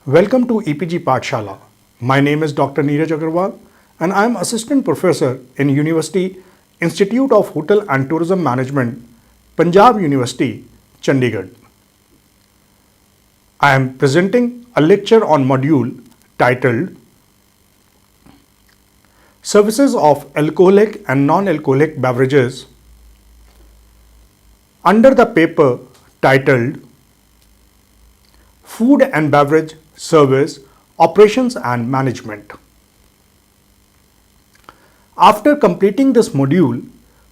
Welcome to EPG Pathshala. My name is Dr. Neeraj Agarwal and I am Assistant Professor in University Institute of Hotel and Tourism Management, Punjab University, Chandigarh. I am presenting a lecture on module titled Services of Alcoholic and Non-Alcoholic Beverages under the paper titled Food and Beverage Service Operations and Management. After completing this module,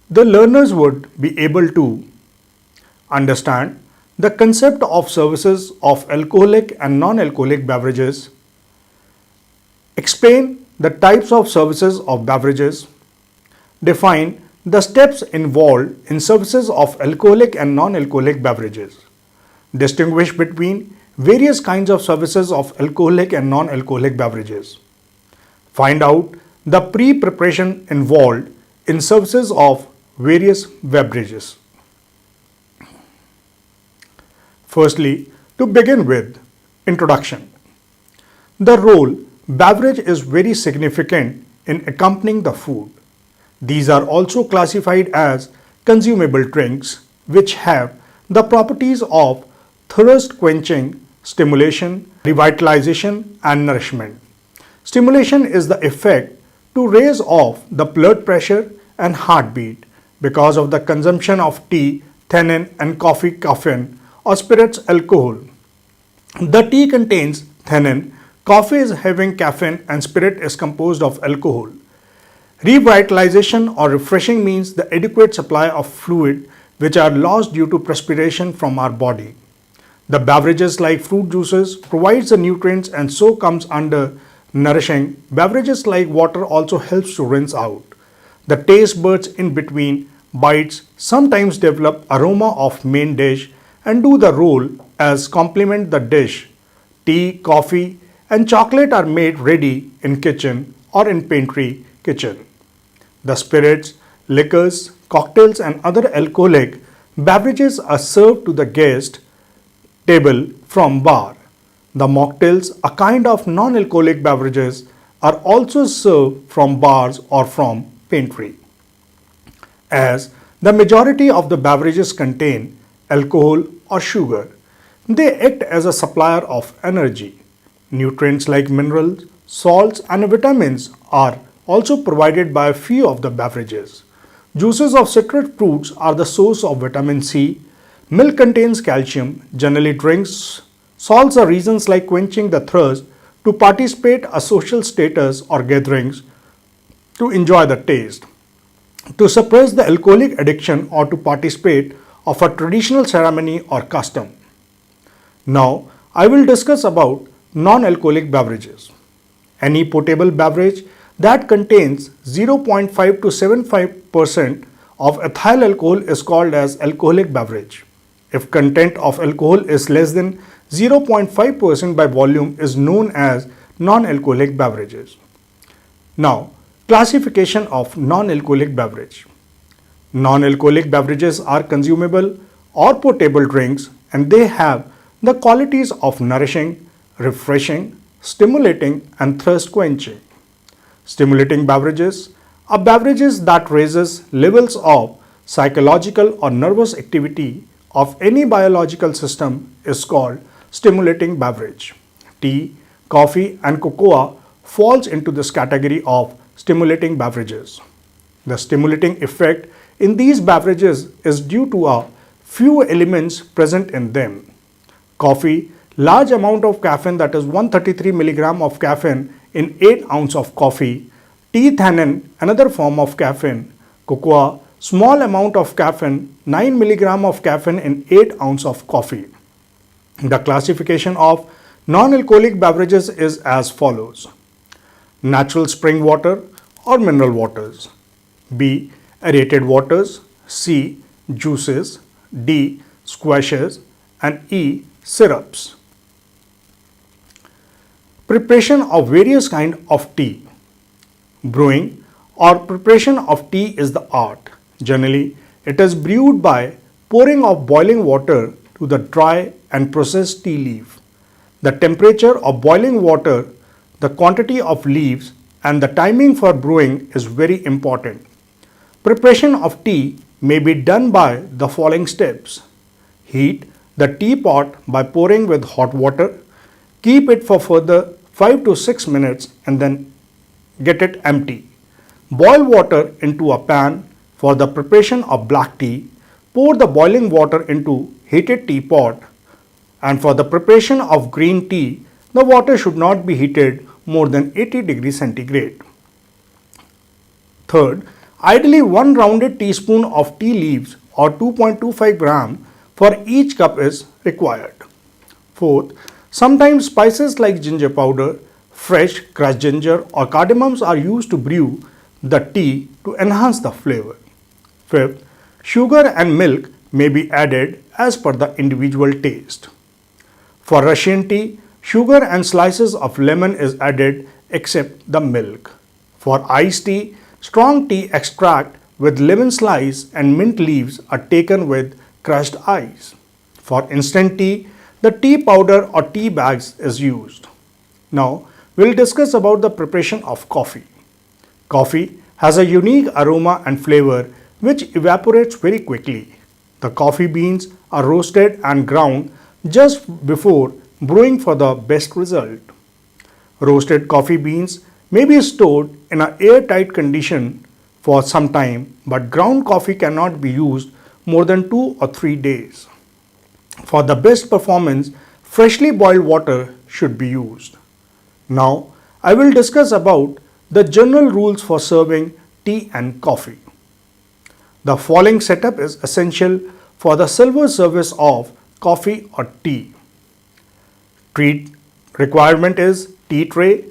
the learners would be able to understand the concept of services of alcoholic and non-alcoholic beverages, explain the types of services of beverages, define the steps involved in services of alcoholic and non-alcoholic beverages, distinguish between various kinds of services of alcoholic and non-alcoholic beverages, find out the pre-preparation involved in services of various beverages. Firstly, to begin with, introduction. The role beverage is very significant in accompanying the food. These are also classified as consumable drinks, which have the properties of thirst quenching, stimulation, revitalization, and nourishment. Stimulation is the effect to raise off the blood pressure and heartbeat because of the consumption of tea, theanine, and coffee caffeine or spirits alcohol. The tea contains theanine, coffee is having caffeine, and spirit is composed of alcohol. Revitalization or refreshing means the adequate supply of fluid which are lost due to perspiration from our body. The beverages like fruit juices provides the nutrients and so comes under nourishing. Beverages like water also helps to rinse out. The taste buds in between bites sometimes develop aroma of main dish and do the role as complement the dish. Tea, coffee and chocolate are made ready in kitchen or in pantry kitchen. The spirits, liquors, cocktails and other alcoholic beverages are served to the guest table from bar. The mocktails, a kind of non-alcoholic beverages, are also served from bars or from pantry. As the majority of the beverages contain alcohol or sugar, they act as a supplier of energy. Nutrients like minerals, salts and vitamins are also provided by a few of the beverages. Juices of citrus fruits are the source of vitamin C. Milk contains calcium. Generally, drinks solves the reasons like quenching the thirst, to participate a social status or gatherings, to enjoy the taste, to suppress the alcoholic addiction or to participate of a traditional ceremony or custom. Now, I will discuss about non-alcoholic beverages. Any potable beverage that contains 0.5 to 75% of ethyl alcohol is called as alcoholic beverage. If content of alcohol is less than 0.5% by volume is known as non-alcoholic beverages. Now, classification of non-alcoholic beverage. Non-alcoholic beverages are consumable or potable drinks and they have the qualities of nourishing, refreshing, stimulating and thirst quenching. Stimulating beverages are beverages that raises levels of psychological or nervous activity of any biological system is called stimulating beverage. Tea, coffee and cocoa falls into this category of stimulating beverages. The stimulating effect in these beverages is due to a few elements present in them. Coffee, large amount of caffeine, that is 133 milligram of caffeine in 8 ounce of coffee. Tea, theanine, another form of caffeine. Cocoa, small amount of caffeine, 9 milligram of caffeine in 8 ounce of coffee. The classification of non-alcoholic beverages is as follows. Natural spring water or mineral waters. B. Aerated waters. C. Juices. D. Squashes. And E. Syrups. Preparation of various kinds of tea. Brewing or preparation of tea is the art. Generally, it is brewed by pouring of boiling water to the dry and processed tea leaf. The temperature of boiling water, the quantity of leaves, and the timing for brewing is very important. Preparation of tea may be done by the following steps. Heat the teapot by pouring with hot water. Keep it for further 5 to 6 minutes and then get it empty. Boil water into a pan for the preparation of black tea. Pour the boiling water into heated teapot, and for the preparation of green tea, the water should not be heated more than 80 degrees centigrade. Third, ideally 1 rounded teaspoon of tea leaves or 2.25 gram for each cup is required. Fourth, sometimes spices like ginger powder, fresh crushed ginger or cardamoms are used to brew the tea to enhance the flavor. Fifth, sugar and milk may be added as per the individual taste. For Russian tea, sugar and slices of lemon is added except the milk. For iced tea, strong tea extract with lemon slice and mint leaves are taken with crushed ice. For instant tea, the tea powder or tea bags is used. Now, we'll discuss about the preparation of coffee. Coffee has a unique aroma and flavor which evaporates very quickly. The coffee beans are roasted and ground just before brewing for the best result. Roasted coffee beans may be stored in an airtight condition for some time, but ground coffee cannot be used more than 2 or 3 days. For the best performance, freshly boiled water should be used. Now, I will discuss about the general rules for serving tea and coffee. The following setup is essential for the silver service of coffee or tea. Treat requirement is tea tray,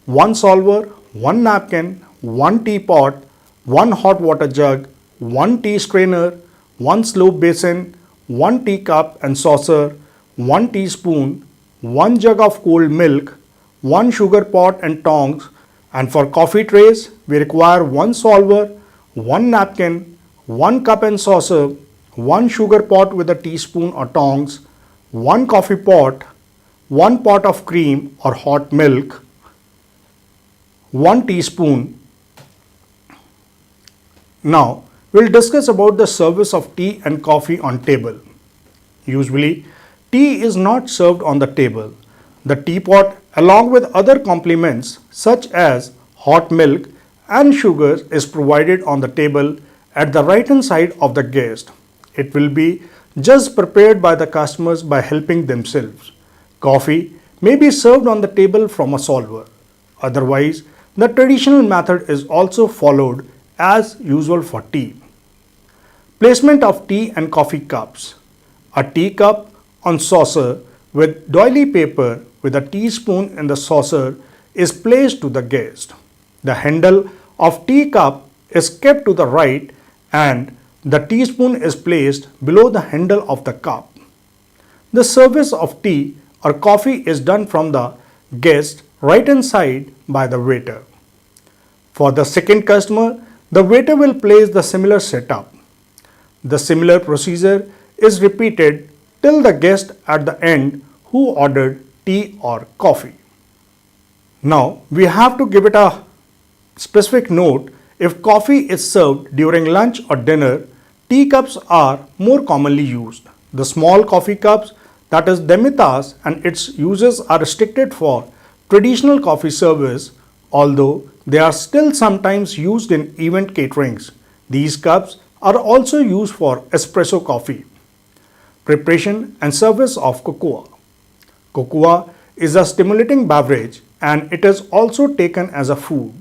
1 solver, 1 napkin, 1 teapot, 1 hot water jug, 1 tea strainer, 1 slope basin, 1 teacup and saucer, 1 teaspoon, 1 jug of cold milk, 1 sugar pot and tongs, and for coffee trays we require 1 solver, 1 napkin, 1 cup and saucer, 1 sugar pot with a teaspoon or tongs, 1 coffee pot, 1 pot of cream or hot milk, 1 teaspoon. Now, we'll discuss about the service of tea and coffee on table. Usually, tea is not served on the table. The teapot, along with other complements such as hot milk and sugars, is provided on the table at the right hand side of the guest. It will be just prepared by the customers by helping themselves. Coffee may be served on the table from a solver. Otherwise, the traditional method is also followed as usual for tea. Placement of tea and coffee cups. A teacup on saucer with doily paper with a teaspoon in the saucer is placed to the guest. The handle of teacup is kept to the right and the teaspoon is placed below the handle of the cup. The service of tea or coffee is done from the guest right hand side by the waiter. For the second customer, the waiter will place the similar setup. The similar procedure is repeated till the guest at the end who ordered tea or coffee. Now, we have to give it a specific note. If coffee is served during lunch or dinner, teacups are more commonly used. The small coffee cups, that is demitas, and its uses are restricted for traditional coffee service, although they are still sometimes used in event caterings. These cups are also used for espresso coffee. Preparation and service of cocoa. Cocoa is a stimulating beverage and it is also taken as a food.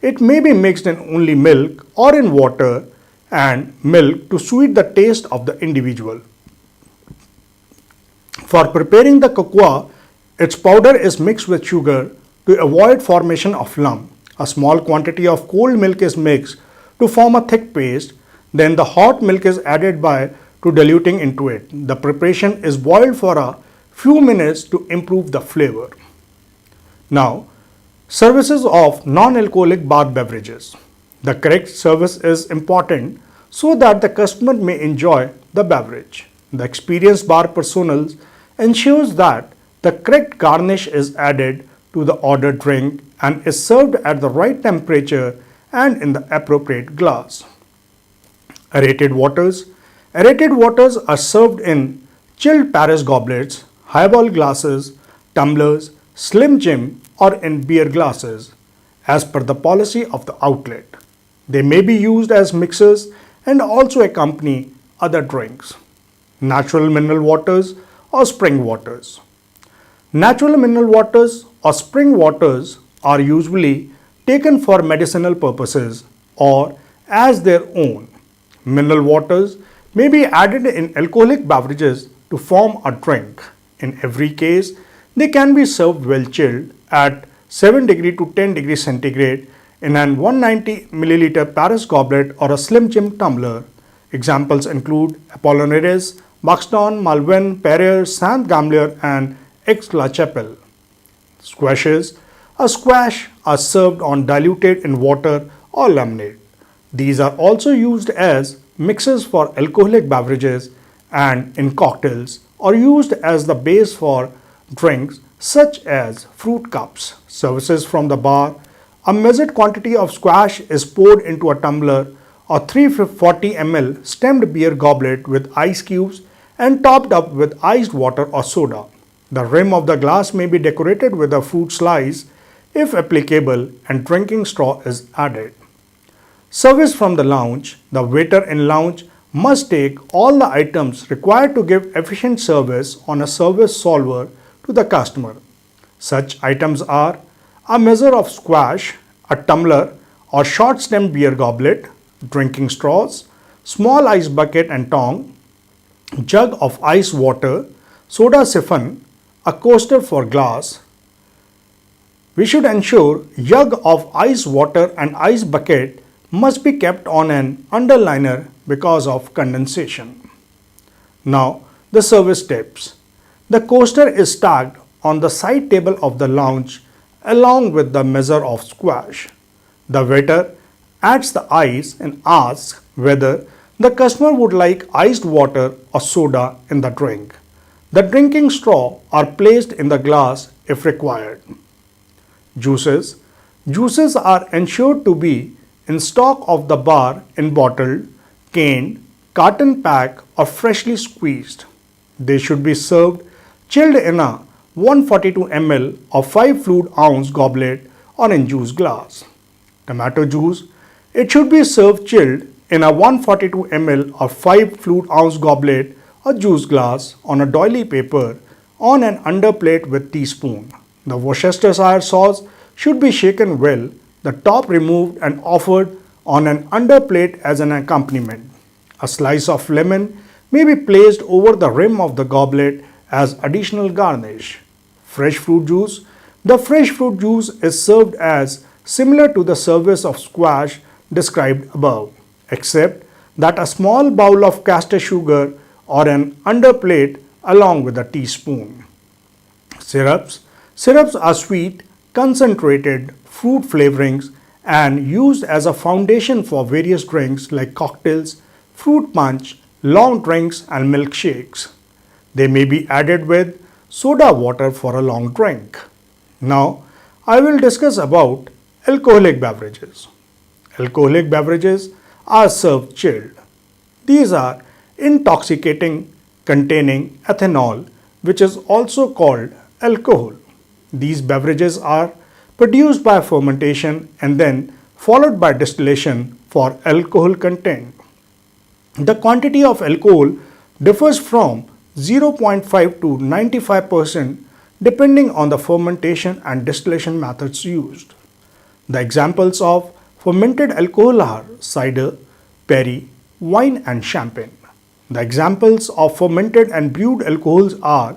It may be mixed in only milk or in water and milk to sweeten the taste of the individual. For preparing the cocoa, its powder is mixed with sugar to avoid formation of lump. A small quantity of cold milk is mixed to form a thick paste. Then the hot milk is added to diluting into it. The preparation is boiled for a few minutes to improve the flavor. Now, services of non-alcoholic bar beverages. The correct service is important so that the customer may enjoy the beverage. The experienced bar personnel ensures that The correct garnish is added to the ordered drink and is served at the right temperature and in the appropriate glass. Aerated waters. Aerated waters are served in chilled Paris goblets, highball glasses, tumblers, slim jim, or in beer glasses, as per the policy of the outlet. They may be used as mixers and also accompany other drinks. Natural mineral waters or spring waters. Natural mineral waters or spring waters are usually taken for medicinal purposes or as their own. Mineral waters may be added in alcoholic beverages to form a drink. In every case, they can be served well chilled at 7° to 10° centigrade in an 190 milliliter Paris goblet or a slim jim tumbler. Examples include Apollinaris, Buxton, Malvin, Perrier, Saint Gamlier, and Aix-la-Chapelle. Squashes. A squash are served on diluted in water or lemonade. These are also used as mixers for alcoholic beverages and in cocktails or used as the base for drinks such as fruit cups. Services from the bar. A measured quantity of squash is poured into a tumbler or 340 ml stemmed beer goblet with ice cubes and topped up with iced water or soda. The rim of the glass may be decorated with a fruit slice if applicable, and drinking straw is added. Service from the lounge. The waiter in lounge must take all the items required to give efficient service on a service solver to the customer. Such items are a measure of squash, a tumbler or short stem beer goblet, drinking straws, small ice bucket and tongue, jug of ice water, soda siphon, a coaster for glass. We should ensure jug of ice water and ice bucket must be kept on an underliner because of condensation. Now, the service tips. The coaster is stacked on the side table of the lounge along with the measure of squash. The waiter adds the ice and asks whether the customer would like iced water or soda in the drink. The drinking straw are placed in the glass if required. Juices. Juices are ensured to be in stock of the bar in bottled, canned, carton pack or freshly squeezed. They should be served chilled in a 142 ml or 5 fluid ounce goblet or in juice glass. Tomato juice. It should be served chilled in a 142 ml or 5 fluid ounce goblet or juice glass on a doily paper on an underplate with teaspoon. The Worcestershire sauce should be shaken well, the top removed and offered on an underplate as an accompaniment. A slice of lemon may be placed over the rim of the goblet as additional garnish. Fresh fruit juice. The fresh fruit juice is served as similar to the service of squash described above, except that a small bowl of castor sugar or an underplate along with a teaspoon. Syrups. Syrups are sweet, concentrated fruit flavorings and used as a foundation for various drinks like cocktails, fruit punch, long drinks and milkshakes. They may be added with soda water for a long drink. Now, I will discuss about alcoholic beverages. Alcoholic beverages are served chilled. These are intoxicating, containing ethanol, which is also called alcohol. These beverages are produced by fermentation and then followed by distillation for alcohol content. The quantity of alcohol differs from 0.5 to 95% depending on the fermentation and distillation methods used. The examples of fermented alcohol are cider, perry, wine and champagne. The examples of fermented and brewed alcohols are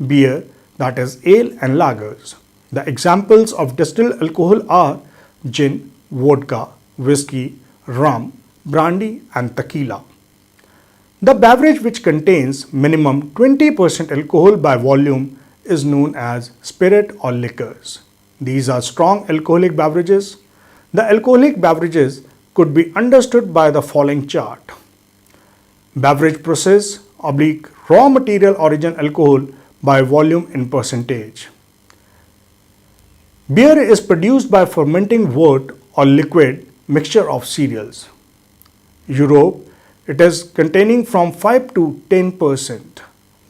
beer, that is ale and lagers. The examples of distilled alcohol are gin, vodka, whiskey, rum, brandy and tequila. The beverage which contains minimum 20% alcohol by volume is known as spirit or liquors. These are strong alcoholic beverages. The alcoholic beverages could be understood by the following chart. Beverage process / raw material origin alcohol by volume in percentage. Beer is produced by fermenting wort or liquid mixture of cereals. Europe, it is containing from 5 to 10%.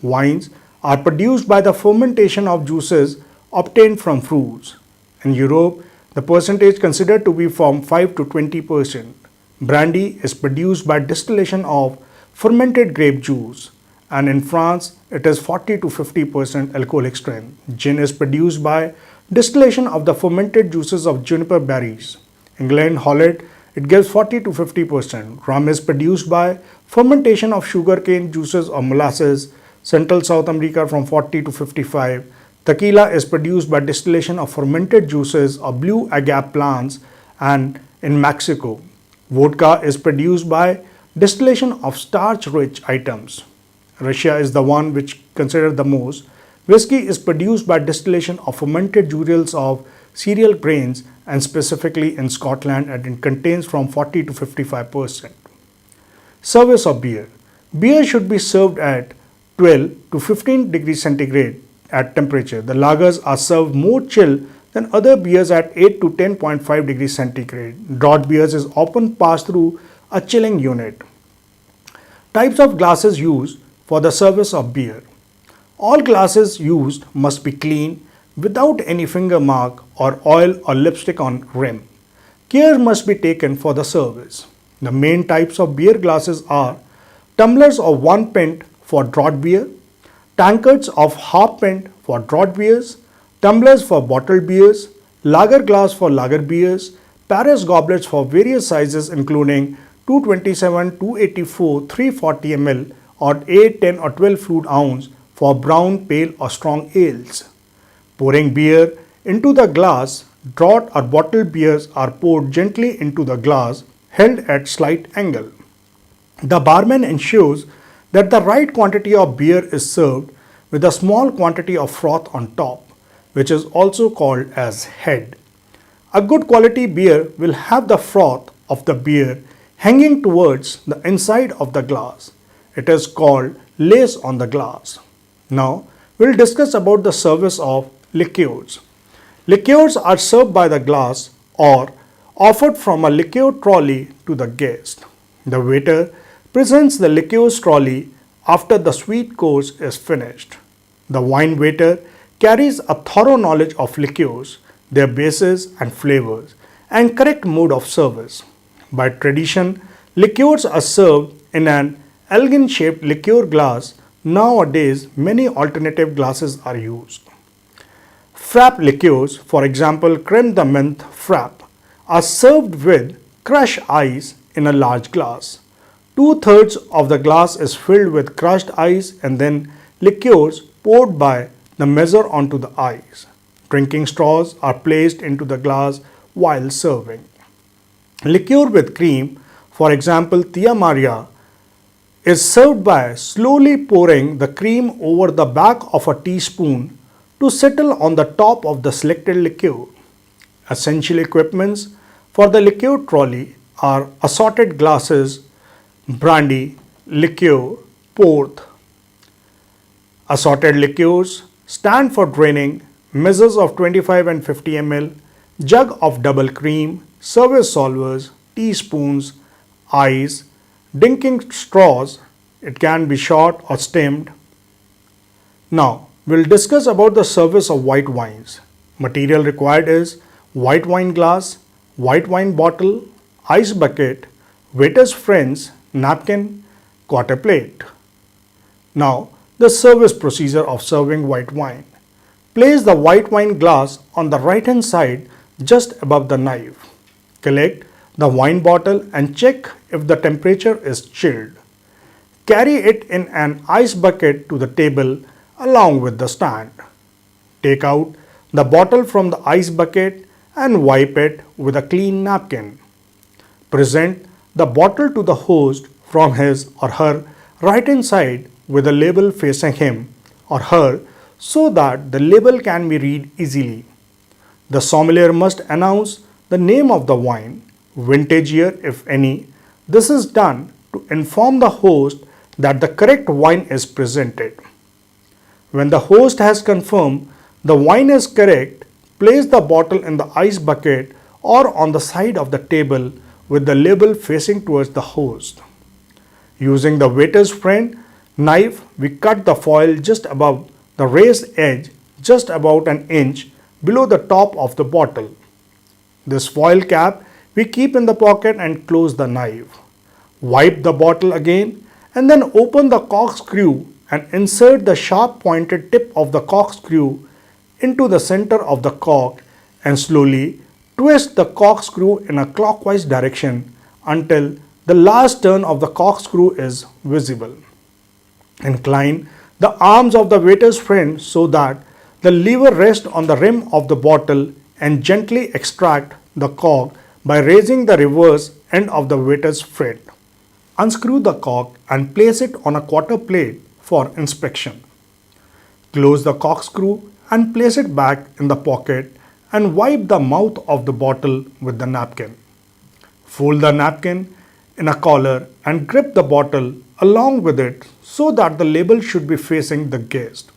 Wines are produced by the fermentation of juices obtained from fruits. In Europe, the percentage considered to be from 5 to 20%. Brandy is produced by distillation of fermented grape juice, and in France it is 40 to 50% alcoholic strength. Gin is produced by distillation of the fermented juices of juniper berries. In Glenlivet, it gives 40 to 50%. Rum is produced by fermentation of sugarcane juices or molasses. Central South America from 40 to 55. Tequila is produced by distillation of fermented juices of blue agave plants, and in Mexico. Vodka is produced by distillation of starch-rich items. Russia is the one which considered the most. Whiskey is produced by distillation of fermented cereals of cereal grains, and specifically in Scotland, and it contains from 40 to 55%. Service of beer. Beer should be served at 12 to 15 degrees centigrade at temperature. The lagers are served more chill than other beers at 8 to 10.5 degrees centigrade. Draught beers is often passed through a chilling unit. Types of glasses used for the service of beer. All glasses used must be clean, without any finger mark or oil or lipstick on rim. Care must be taken for the service. The main types of beer glasses are tumblers of 1 pint for draught beer, tankards of half pint for draught beers, tumblers for bottled beers, lager glass for lager beers, Paris goblets for various sizes including 227, 284, 340 ml or 8, 10 or 12 fluid ounce for brown, pale or strong ales. Pouring beer into the glass, draught or bottled beers are poured gently into the glass held at slight angle. The barman ensures that the right quantity of beer is served with a small quantity of froth on top, which is also called as head. A good quality beer will have the froth of the beer hanging towards the inside of the glass. It is called lace on the glass. Now, we'll discuss about the service of liqueurs. Liqueurs are served by the glass or offered from a liqueur trolley to the guest. The waiter presents the liqueurs trolley after the sweet course is finished. The wine waiter carries a thorough knowledge of liqueurs, their bases and flavors, and correct mode of service. By tradition, liqueurs are served in an elegant-shaped liqueur glass. Nowadays, many alternative glasses are used. Frappe liqueurs, for example, creme de menthe frappe, are served with crushed ice in a large glass. 2/3 of the glass is filled with crushed ice and then liqueurs poured by the measure onto the ice. Drinking straws are placed into the glass while serving. Liqueur with cream, for example, Tia Maria, is served by slowly pouring the cream over the back of a teaspoon to settle on the top of the selected liqueur. Essential equipments for the liqueur trolley are assorted glasses, brandy, liqueur, port. Assorted liqueurs stand for draining, measures of 25 and 50 ml, jug of double cream, service solvers, teaspoons, ice, drinking straws. It can be short or stemmed. Now, we'll discuss about the service of white wines. Material required is white wine glass, white wine bottle, ice bucket, waiter's friends, napkin, quarter plate. Now, the service procedure of serving white wine. Place the white wine glass on the right hand side just above the knife. Collect the wine bottle and check if the temperature is chilled. Carry it in an ice bucket to the table along with the stand. Take out the bottle from the ice bucket and wipe it with a clean napkin. Present the bottle to the host from his or her right hand side with a label facing him or her so that the label can be read easily. The sommelier must announce the name of the wine, vintage year if any. This is done to inform the host that the correct wine is presented. When the host has confirmed the wine is correct, place the bottle in the ice bucket or on the side of the table with the label facing towards the host. Using the waiter's friend knife, we cut the foil just above the raised edge, just about an inch below the top of the bottle. This foil cap we keep in the pocket and close the knife. Wipe the bottle again and then open the corkscrew and insert the sharp pointed tip of the corkscrew into the center of the cork and slowly twist the corkscrew in a clockwise direction until the last turn of the corkscrew is visible. Incline the arms of the waiter's friend so that the lever rests on the rim of the bottle and gently extract the cork by raising the reverse end of the waiter's friend. Unscrew the cork and place it on a quarter plate for inspection. Close the corkscrew and place it back in the pocket and wipe the mouth of the bottle with the napkin. Fold the napkin in a collar and grip the bottle along with it so that the label should be facing the guest.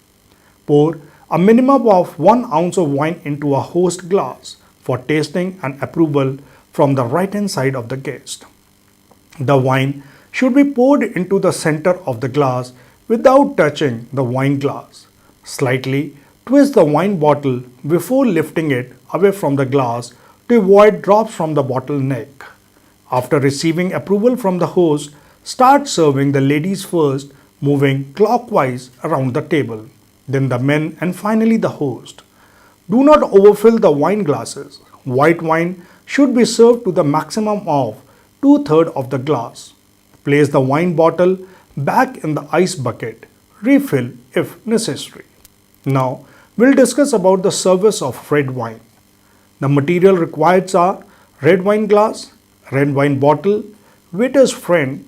Pour a minimum of 1 ounce of wine into a host glass for tasting and approval from the right hand side of the guest. The wine should be poured into the center of the glass without touching the wine glass. Slightly twist the wine bottle before lifting it away from the glass to avoid drops from the bottle neck. After receiving approval from the host, start serving the ladies first, moving clockwise around the table, then the men and finally the host. Do not overfill the wine glasses. White wine should be served to the maximum of 2/3 of the glass. Place the wine bottle back in the ice bucket. Refill if necessary. Now, we'll discuss about the service of red wine. The material required are red wine glass, red wine bottle, waiter's friend,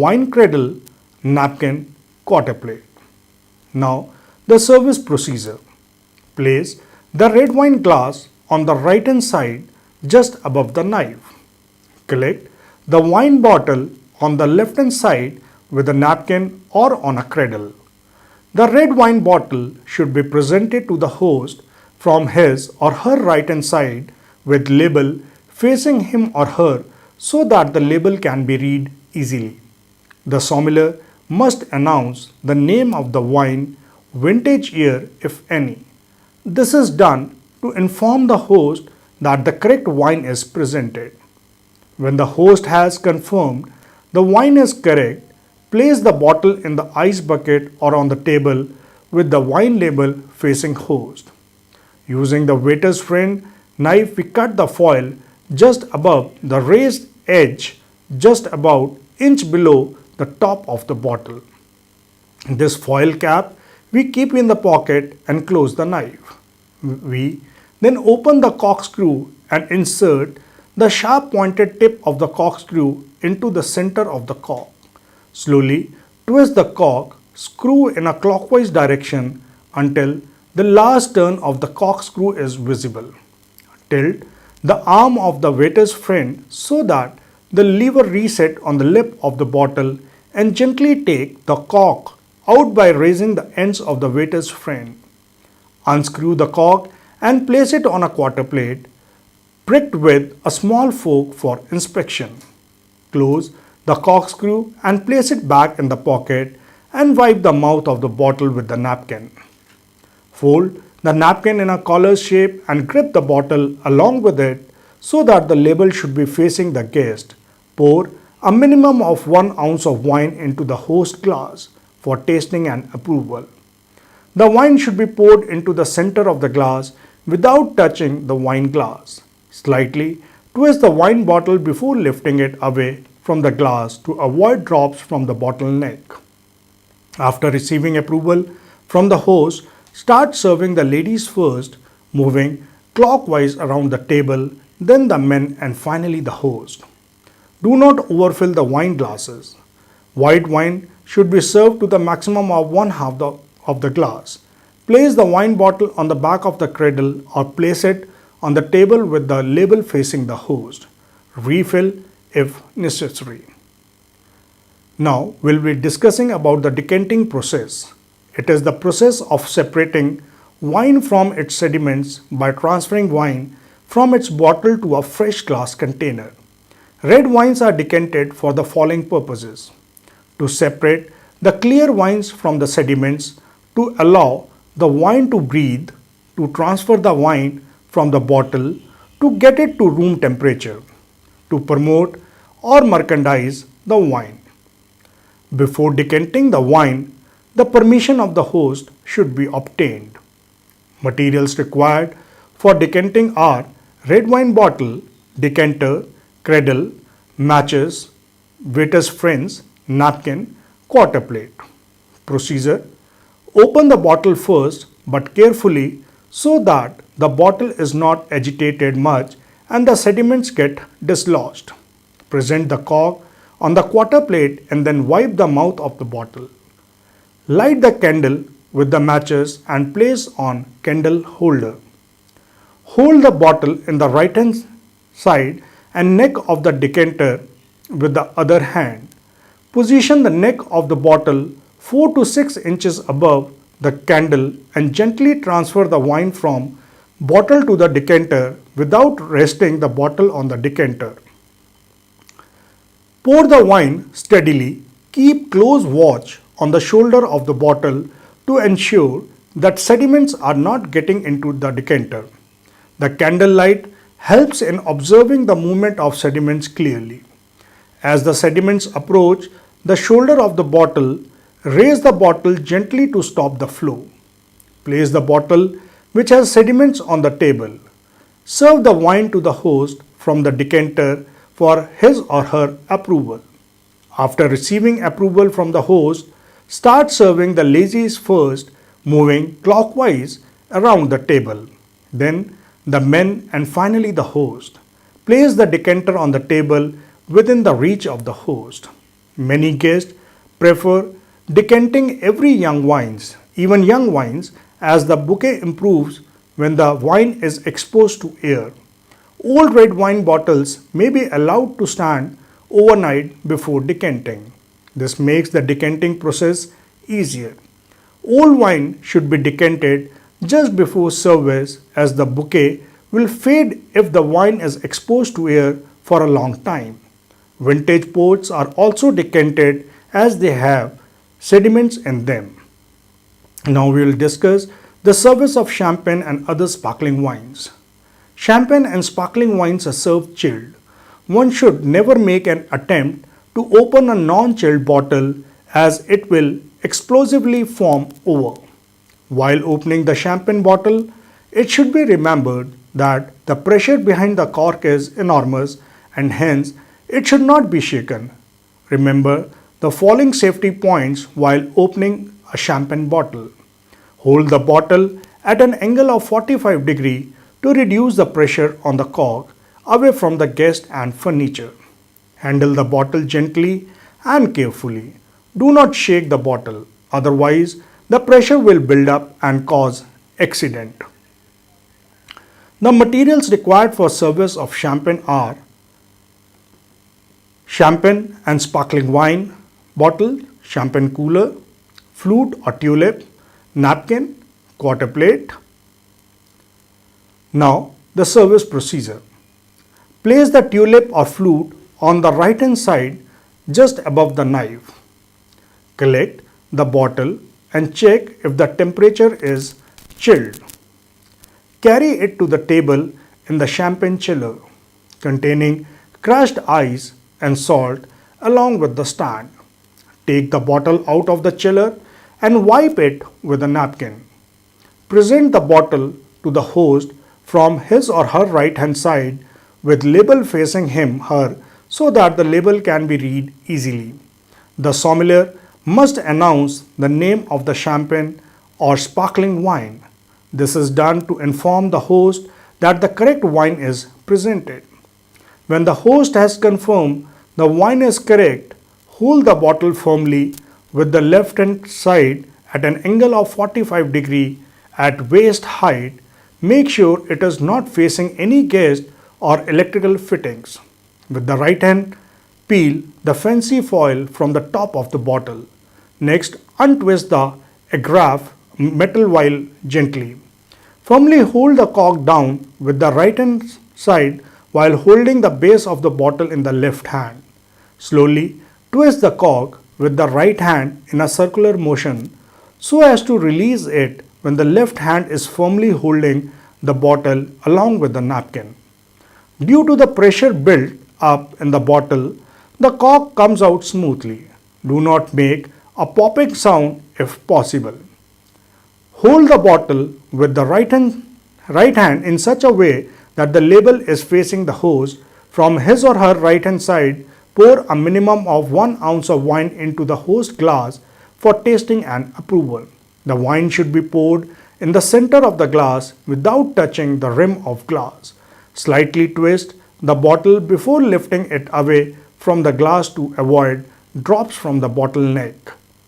wine cradle, napkin, quarter plate. Now, the service procedure. Place the red wine glass on the right hand side just above the knife. Collect the wine bottle on the left hand side with a napkin or on a cradle. The red wine bottle should be presented to the host from his or her right hand side with label facing him or her so that the label can be read easily. The sommelier must announce the name of the wine, vintage year if any. This is done to inform the host that the correct wine is presented. When the host has confirmed the wine is correct, place the bottle in the ice bucket or on the table with the wine label facing host. Using the waiter's friend knife, we cut the foil just above the raised edge, just about inch below the top of the bottle. This foil cap we keep in the pocket and close the knife. We then open the corkscrew and insert the sharp pointed tip of the corkscrew into the center of the cork. Slowly twist the cork screw in a clockwise direction until the last turn of the corkscrew is visible. Tilt the arm of the waiter's friend so that the lever reset on the lip of the bottle and gently take the cork out by raising the ends of the waiter's friend. Unscrew the cork and place it on a quarter plate, pricked with a small fork for inspection. Close the corkscrew and place it back in the pocket and wipe the mouth of the bottle with the napkin. Fold the napkin in a collar shape and grip the bottle along with it so that the label should be facing the guest. Pour a minimum of 1 ounce of wine into the host glass for tasting and approval. The wine should be poured into the center of the glass without touching the wine glass. Slightly twist the wine bottle before lifting it away from the glass to avoid drops from the bottle neck. After receiving approval from the host, start serving the ladies first, moving clockwise around the table, then the men and finally the host. Do not overfill the wine glasses. White wine should be served to the maximum of 1/2 of the glass. Place the wine bottle on the back of the cradle or place it on the table with the label facing the host. Refill if necessary. Now we'll be discussing about the decanting process. It is the process of separating wine from its sediments by transferring wine from its bottle to a fresh glass container. Red wines are decanted for the following purposes: to separate the clear wines from the sediments, to allow the wine to breathe, to transfer the wine from the bottle, to get it to room temperature, to promote or merchandise the wine. Before decanting the wine, the permission of the host should be obtained. Materials required for decanting are red wine bottle, decanter, cradle, matches, waiter's friends, napkin, quarter plate. Procedure: open the bottle first but carefully so that the bottle is not agitated much and the sediments get dislodged. Present the cork on the quarter plate and then wipe the mouth of the bottle. Light the candle with the matches and place on candle holder. Hold the bottle in the right hand side and neck of the decanter with the other hand. Position the neck of the bottle 4 to 6 inches above the candle and gently transfer the wine from bottle to the decanter without resting the bottle on the decanter. Pour the wine steadily. Keep close watch on the shoulder of the bottle to ensure that sediments are not getting into the decanter. The candle light helps in observing the movement of sediments clearly. As the sediments approach the shoulder of the bottle, raise the bottle gently to stop the flow. Place the bottle which has sediments on the table. Serve the wine to the host from the decanter for his or her approval. After receiving approval from the host, start serving the ladies first, moving clockwise around the table. Then the men and finally the host. Place the decanter on the table within the reach of the host. Many guests prefer decanting every young wines, even young wines, as the bouquet improves when the wine is exposed to air. Old red wine bottles may be allowed to stand overnight before decanting. This makes the decanting process easier. Old wine should be decanted just before service as the bouquet will fade if the wine is exposed to air for a long time. Vintage ports are also decanted as they have sediments in them. Now we will discuss the service of champagne and other sparkling wines. Champagne and sparkling wines are served chilled. One should never make an attempt to open a non-chilled bottle as it will explosively form over. While opening the champagne bottle, it should be remembered that the pressure behind the cork is enormous and hence it should not be shaken. Remember the following safety points while opening a champagne bottle. Hold the bottle at an angle of 45 degrees to reduce the pressure on the cork away from the guest and furniture. Handle the bottle gently and carefully. Do not shake the bottle, otherwise the pressure will build up and cause accident. The materials required for service of champagne are champagne and sparkling wine bottle, champagne cooler, flute or tulip, napkin, quarter plate. Now the service procedure. Place the tulip or flute on the right hand side just above the knife. Collect the bottle and check if the temperature is chilled. Carry it to the table in the champagne chiller containing crushed ice and salt along with the stand. Take the bottle out of the chiller and wipe it with a napkin. Present the bottle to the host from his or her right hand side with label facing him/her so that the label can be read easily. The sommelier must announce the name of the champagne or sparkling wine. This is done to inform the host that the correct wine is presented. When the host has confirmed the wine is correct, hold the bottle firmly with the left hand side at an angle of 45 degrees at waist height. Make sure it is not facing any guest or electrical fittings. With the right hand, peel the fancy foil from the top of the bottle. Next, untwist the a graph metal vial gently. Firmly hold the cork down with the right hand side while holding the base of the bottle in the left hand. Slowly twist the cork with the right hand in a circular motion so as to release it when the left hand is firmly holding the bottle along with the napkin. Due to the pressure built up in the bottle, the cork comes out smoothly. Do not make a popping sound if possible. Hold the bottle with the right hand in such a way that the label is facing the host. From his or her right hand side, pour a minimum of 1 ounce of wine into the host glass for tasting and approval. The wine should be poured in the center of the glass without touching the rim of glass. Slightly twist the bottle before lifting it away from the glass to avoid drops from the bottle neck.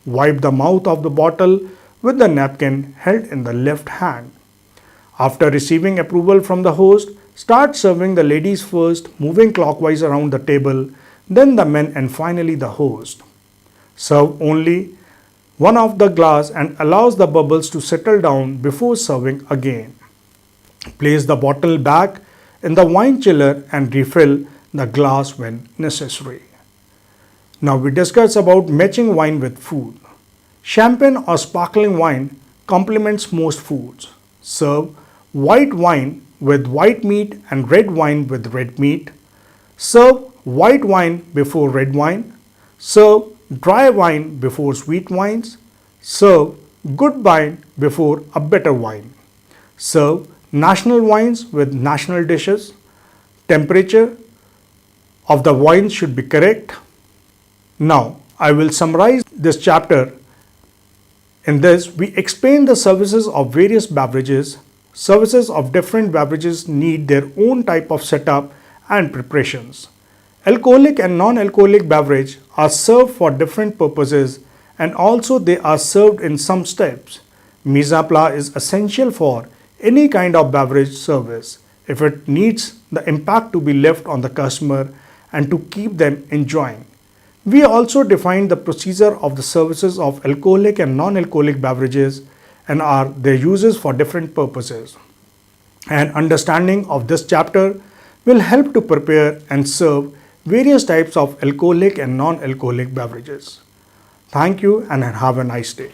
Wipe the mouth of the bottle with the napkin held in the left hand. After receiving approval from the host, start serving the ladies first, moving clockwise around the table, then the men and finally the host. Serve only one of the glass and allows the bubbles to settle down before serving again. Place the bottle back in the wine chiller and refill the glass when necessary. Now we discuss about matching wine with food. Champagne or sparkling wine complements most foods. Serve white wine with white meat and red wine with red meat. Serve white wine before red wine. Serve dry wine before sweet wines. Serve good wine before a better wine. Serve national wines with national dishes. Temperature of the wine should be correct. Now, I will summarize this chapter. In this, we explain the services of various beverages. Services of different beverages need their own type of setup and preparations. Alcoholic and non-alcoholic beverage are served for different purposes and also they are served in some steps. Mise en place is essential for any kind of beverage service if it needs the impact to be left on the customer and to keep them enjoying. We also define the procedure of the services of alcoholic and non-alcoholic beverages and are their uses for different purposes. An understanding of this chapter will help to prepare and serve various types of alcoholic and non-alcoholic beverages. Thank you and have a nice day.